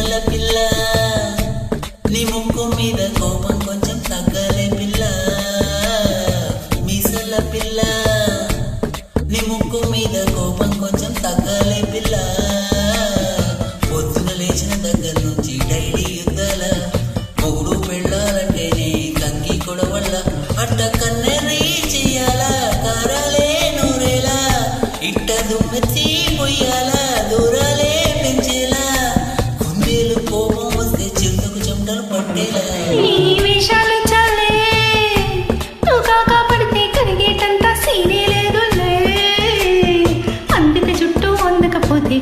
మీసాల పిల్ల నీ ముక్కు మీద కోపం కొంచెం తగ్గలే పిల్ల మీసాల పిల్ల నీ ముక్కు మీద కోపం కొంచెం తగ్గలే పిల్ల పొద్దున లేచిన దగ్గర నుంచి డైలీ యుద్ధాల మొగుడు పెళ్ళాలంటేనే కంకి కొడవల్ల అట్ట కన్నెర్రీ చెయ్యాలా కారాలే నూరేలా ఇట్ట దుమ్మెత్తి పొయ్యాలా దూరాలే పెంచేలా కుందేలు కోపం వస్తే చింతకు చెమటలు పట్టేలా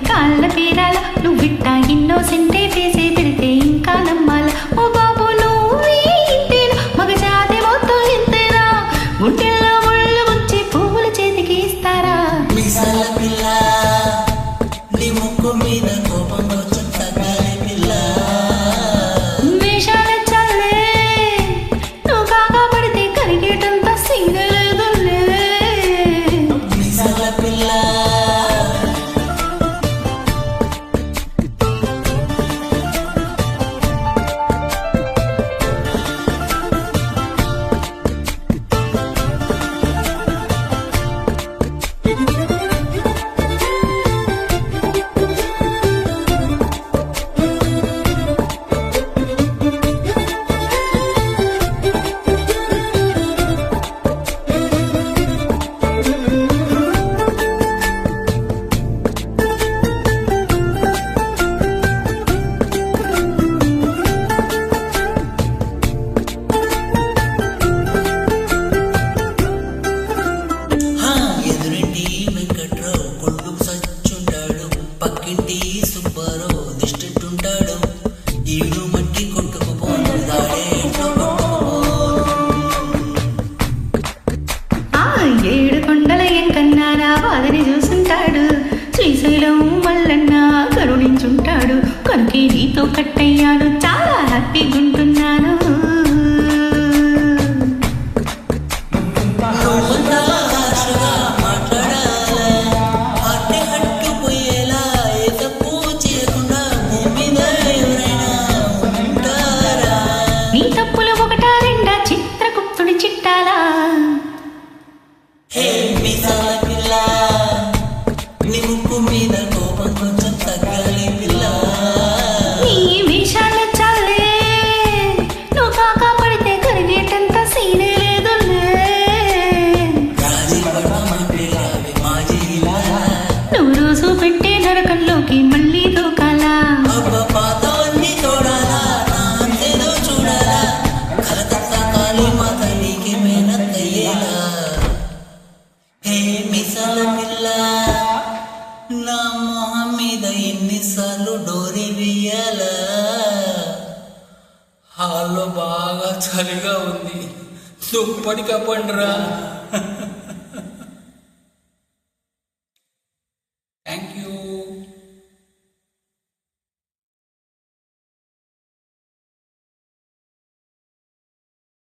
కాళ్ళ పేరాల నువ్విట్ట ఇన్నోసెంటే వేసే పెడితే ఇంకా నమ్మాల ఓ బాబు నువ్వేంటేనా మగ జాతి మొత్తం ఇంతేనా గుండెల్లో ముళ్ళు వచ్చి పువ్వులు చేతికి ఇస్తారా మీసాల పిల్ల నీ ముక్కు మీద కోపం కొంచెం తగ్గాలి పిల్ల వేషాల చల్లే నువ్వు కాగా పడితే కరిగేటంత సీనే లేదులే మీసాల పిల్ల పక్కింటి సుబ్బారావు దిష్టింటుంటాడు ఈడు మట్టి కొట్టుకుపోను దాడే ఏడు కొండల ఎంకన్నారా వాదని చూసుంటాడు శ్రీశైలం మల్లన్న కరుణించుంటాడు కనుకే నీతో కట్టయ్యాను చాలా హ్యాపీగా ఉంటున్నాను నీ తప్పులు ఒకటా రెండా చిత్రగుప్తుడి చిట్టాలా హే మీసాల పిల్ల నీ ముక్కు మీద కోపం కొంచెం తగ్గాలి పిల్ల నీ వేషాల చాలే నువ్వు కాకా పడితే కరిగేటంత సీనే లేదులే రాజీ పడమంటే అవి మాజీ నువ్వు రోజు పెట్టే నరకంలోకి మళ్ళీ దూకాలా పాతవన్నీ తోడాలా నాంతేదో చూడాలా కలకత్తా కాళీ మాత నీకి మేనత్తయ్యేలా హే మీసాల పిల్ల నా మొహం మీద ఎన్నిసార్లు డోరీ వేయాలా హాల్లో బాగా చలిగా ఉంది దుప్పటి కప్పండిరా